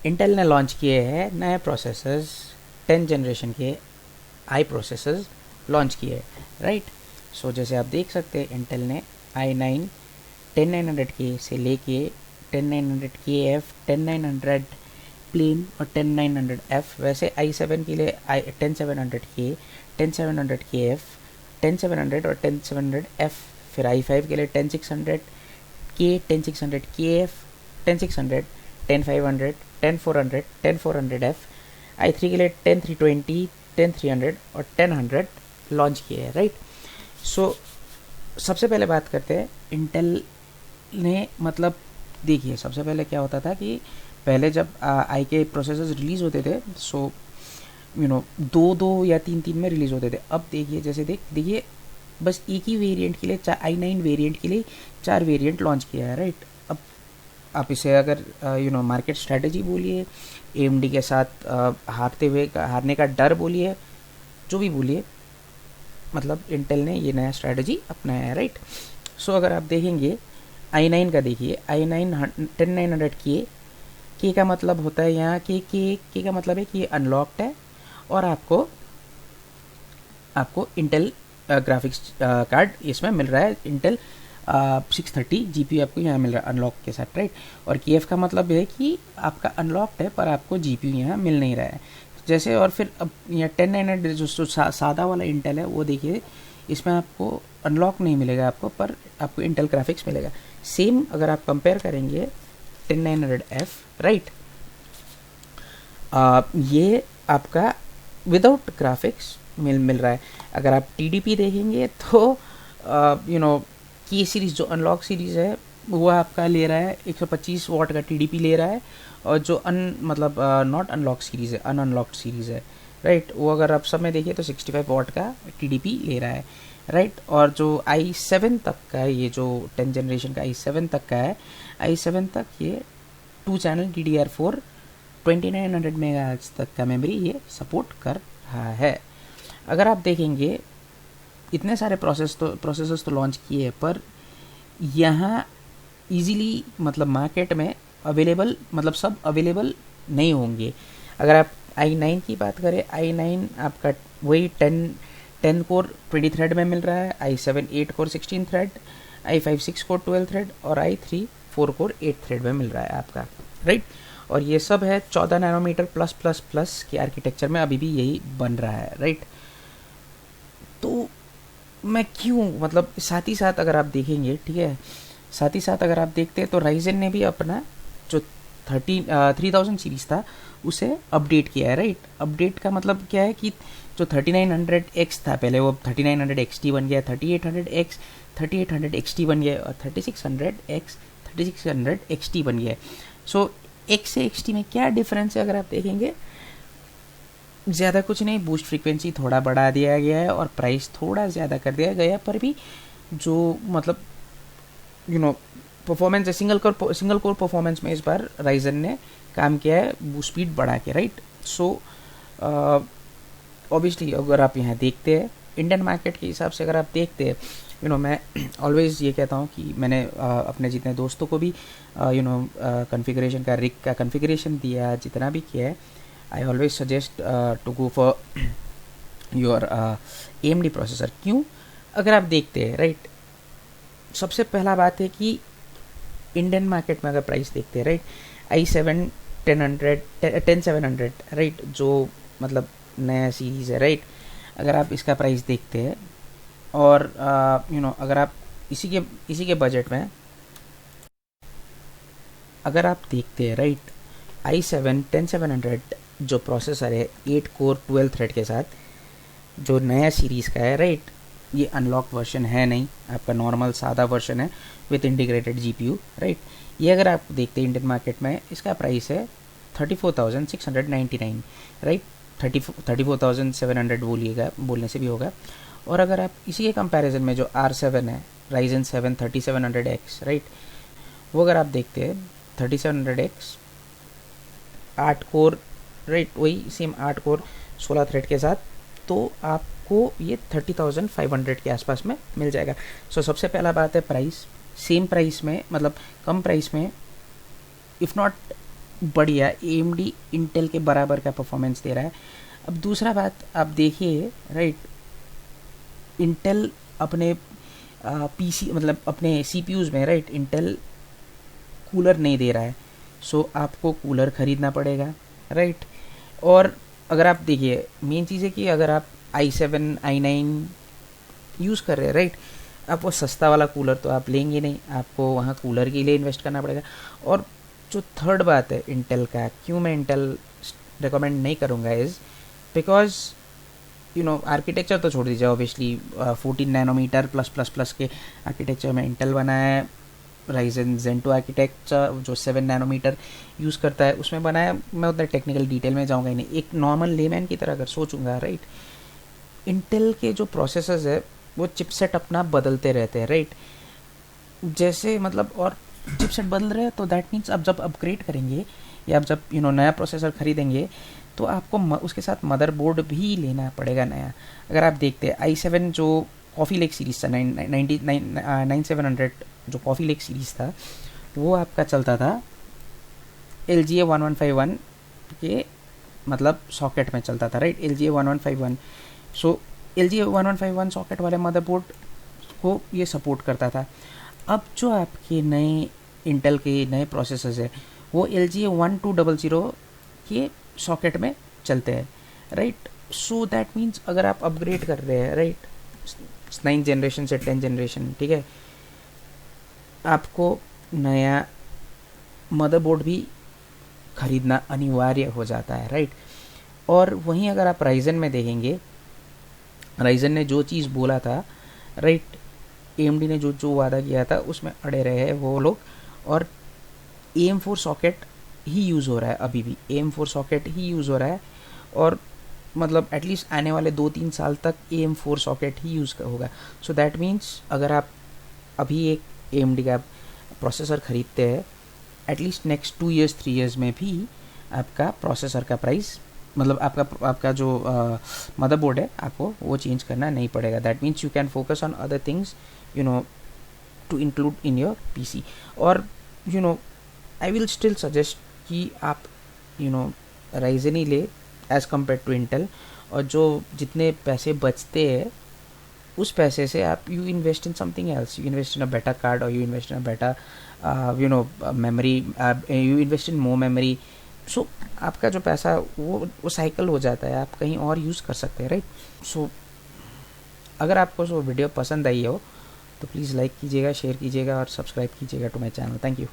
Intel ने launch किए हैं नए प्रोसेसर्स, 10 जनरेशन के आई प्रोसेसर्स लॉन्च किए हैं, राइट। सो जैसे आप देख सकते हैं इंटेल ने i9 10900K से लेके 10900KF, 10900 प्लेन और 10900F, वैसे i7 के लिए 10700K, 10700KF, 10700 और 10700F, फिर i5 के लिए 10600K, 10600KF, 10600, 10500, 10400, 10400F, i3 के लिए 10320, 10300 और 10100 लॉन्च किए हैं, राइट। सो सबसे पहले बात करते हैं इंटेल ने, मतलब देखिए सबसे पहले क्या होता था कि पहले जब आई के प्रोसेसर्स रिलीज़ होते थे, सो दो दो या तीन तीन में रिलीज़ होते थे। अब देखिए जैसे देखिए बस एक ही वेरिएंट के लिए, i9 वेरिएंट के लिए 4 वेरिएंट लॉन्च किया है, राइट। अब आप इसे अगर मार्केट स्ट्रैटेजी बोलिए, AMD के साथ हारते हुए हारने का डर बोलिए, जो भी बोलिए, मतलब इंटेल ने ये नया स्ट्रैटेजी अपनाया है, राइट। सो अगर आप देखेंगे i9 का, देखिए i9 10900K का मतलब होता है यहाँ के का मतलब है कि ये अनलॉक्ड है और आपको इंटेल ग्राफिक्स कार्ड इसमें मिल रहा है, इंटेल 630 GPU आपको यहाँ मिल रहा है अनलॉक के साथ, राइट। और KF का मतलब है कि आपका अनलॉक्ड है पर आपको GPU यहाँ मिल नहीं रहा है, जैसे। और फिर अब यहाँ 10900 जो सादा वाला इंटेल है वो देखिए, इसमें आपको अनलॉक नहीं मिलेगा आपको, पर आपको इंटेल ग्राफिक्स मिलेगा। सेम अगर आप कंपेयर करेंगे 10900F, राइट, ये आपका विदाउट ग्राफिक्स मिल रहा है। अगर आप TDP देखेंगे तो की सीरीज़ जो अनलॉक सीरीज़ है वो आपका ले रहा है 125 वाट का TDP ले रहा है, और जो मतलब नॉट अनलॉक सीरीज़ है, अनअनलॉक्ड सीरीज़ है, राइट, वो अगर आप सब में देखिए तो 65 वाट का TDP ले रहा है, राइट। और जो i7 तक का है, ये जो 10 जनरेशन का i7 तक का है, i7 तक ये 2 चैनल DDR4 2900 मेगाहर्ट्ज़ तक का मेमोरी ये सपोर्ट कर रहा है। अगर आप देखेंगे इतने सारे प्रोसेसर्स तो लॉन्च किए हैं, पर यहाँ इजीली मतलब मार्केट में अवेलेबल, मतलब सब अवेलेबल नहीं होंगे। अगर आप i9 की बात करें, i9 आपका वही 10 कोर 20 थ्रेड में मिल रहा है, i7 8 core 16 thread, i5 6 core 12 thread और i3 4 कोर 8 थ्रेड में मिल रहा है आपका, राइट। और ये सब है 14 नैनोमीटर प्लस प्लस प्लस के आर्किटेक्चर में अभी भी यही बन रहा है, राइट। तो मैं क्यों, मतलब साथ ही साथ अगर आप देखेंगे, ठीक है, साथ ही साथ अगर आप देखते हैं तो राइजन ने भी अपना जो 3000 सीरीज़ था उसे अपडेट किया है, राइट। अपडेट का मतलब क्या है कि जो 3900X था पहले, वो 3900XT बन गया, 3800XT बन गया और 3600XT बन गया। सो X से XT में क्या डिफरेंस है अगर आप देखेंगे, ज़्यादा कुछ नहीं, बूस्ट फ्रीक्वेंसी थोड़ा बढ़ा दिया गया है और प्राइस थोड़ा ज़्यादा कर दिया गया है, पर भी जो मतलब परफॉर्मेंस है, सिंगल कोर परफॉर्मेंस में इस बार राइजन ने काम किया है, बूस्ट स्पीड बढ़ा के, राइट। सो ऑब्वियसली अगर आप यहाँ देखते हैं इंडियन मार्केट के हिसाब से, अगर आप देखते हैं, मैं ऑलवेज़ ये कहता हूँ कि मैंने अपने जितने दोस्तों को भी कॉन्फ़िगरेशन का, रिग का कॉन्फ़िगरेशन दिया, जितना भी किया है, I always suggest to go for your AMD processor. क्यों? अगर आप देखते हैं, राइट, सबसे पहला बात है कि इंडियन मार्केट में अगर प्राइस देखते हैं, राइट, i7 10700, राइट, जो मतलब नया सीरीज़ है, राइट, अगर आप इसका प्राइस देखते हैं और अगर आप इसी के बजट में अगर आप देखते हैं, राइट, i7 10700 जो प्रोसेसर है 8 कोर 12 थ्रेड के साथ, जो नया सीरीज़ का है, राइट, ये अनलॉक वर्जन है नहीं, आपका नॉर्मल सादा वर्जन है विथ इंटीग्रेटेड GPU, राइट। ये अगर आप देखते हैं इंडियन मार्केट में इसका प्राइस है 34,699, राइट, 34,700 बोलिएगा, बोलने से भी होगा। और अगर आप इसी के कंपैरिजन में जो R7 है, Ryzen 7 3700X, राइट, वो अगर आप देखते हैं 3700X 8 कोर, राइट, वही सेम 8 कोर 16 थ्रेड के साथ, तो आपको ये 30,500 के आसपास में मिल जाएगा। सो सबसे पहला बात है प्राइस, सेम प्राइस में, मतलब कम प्राइस में, इफ़ नॉट बढ़िया AMD इंटेल के बराबर का परफॉर्मेंस दे रहा है। अब दूसरा बात आप देखिए, राइट, इंटेल अपने पीसी मतलब अपने सीपीयूज़ में, राइट, इंटेल कूलर नहीं दे रहा है, सो आपको कूलर ख़रीदना पड़ेगा, राइट। और अगर आप देखिए, मेन चीज़ है कि अगर आप i7 i9 यूज़ कर रहे हैं, राइट, आप वो सस्ता वाला कूलर तो आप लेंगे नहीं, आपको वहाँ कूलर के लिए इन्वेस्ट करना पड़ेगा। और जो थर्ड बात है इंटेल का, क्यों मैं इंटेल रिकमेंड नहीं करूँगा, इज़ बिकॉज आर्किटेक्चर तो छोड़ दीजिए, obviously 14 nanometer plus plus plus के आर्किटेक्चर में इंटेल बनाया है। राइजन Zen 2 आर्किटेक्चर जो 7 नैनोमीटर यूज़ करता है उसमें बनाया। मैं उतना टेक्निकल डिटेल में जाऊँगा ही नहीं, एक नॉर्मल लेमैन की तरह अगर सोचूंगा, राइट, इंटेल के जो प्रोसेसर्स है वो चिपसेट अपना बदलते रहते हैं, राइट, जैसे मतलब, और चिपसेट बदल रहे हैं तो दैट मीन्स आप जब अपग्रेड करेंगे या आप जब नया प्रोसेसर खरीदेंगे तो आपको उसके साथ मदरबोर्ड भी लेना पड़ेगा नया। अगर आप देखते हैं i7 जो कॉफ़ी लेक सीरीज़ था, 9700 जो कॉफ़ी लेक सीरीज़ था, वो आपका चलता था LGA 1151 के मतलब सॉकेट में चलता था, राइट, LGA 1151। सो LGA 1151 सॉकेट वाले मदरबोर्ड को ये सपोर्ट करता था। अब जो आपके नए इंटेल के नए प्रोसेसर्स है वो LGA 1200 के सॉकेट में चलते हैं, राइट। सो दैट मीन्स अगर आप अपग्रेड कर रहे हैं, राइट, 9 जनरेशन से 10 जनरेशन, ठीक है, आपको नया मदरबोर्ड भी खरीदना अनिवार्य हो जाता है, राइट। और वहीं अगर आप राइजन में देखेंगे, राइजन ने जो चीज़ बोला था, राइट, AMD ने जो जो वादा किया था उसमें अड़े रहे हैं वो लोग, और AM4 सॉकेट ही यूज़ हो रहा है, अभी भी AM4 सॉकेट ही यूज़ हो रहा है। और मतलब एटलीस्ट आने वाले 2-3 साल तक AM4 सॉकेट ही यूज़ होगा। सो दैट मीन्स अगर आप अभी एक AMD का प्रोसेसर खरीदते हैं, एटलीस्ट नेक्स्ट 2 ईयर्स 3 ईयर्स में भी आपका प्रोसेसर का प्राइस, मतलब आपका जो मदरबोर्ड है, आपको वो चेंज करना नहीं पड़ेगा। That means you can focus on other things to include in your PC। और आई विल स्टिल सजेस्ट कि आप राइजन ही ले एज़ कम्पेयर टू इंटेल। और जो जितने पैसे बचते हैं उस पैसे से आप you invest in something else, you invest in a better card, और you invest in a better memory, you invest in more memory. So आपका जो पैसा वो साइकिल हो जाता है, आप कहीं और यूज़ कर सकते हैं, राइट। सो अगर आपको वीडियो पसंद आई हो तो प्लीज़ लाइक कीजिएगा, शेयर कीजिएगा और सब्सक्राइब कीजिएगा to my channel. Thank you.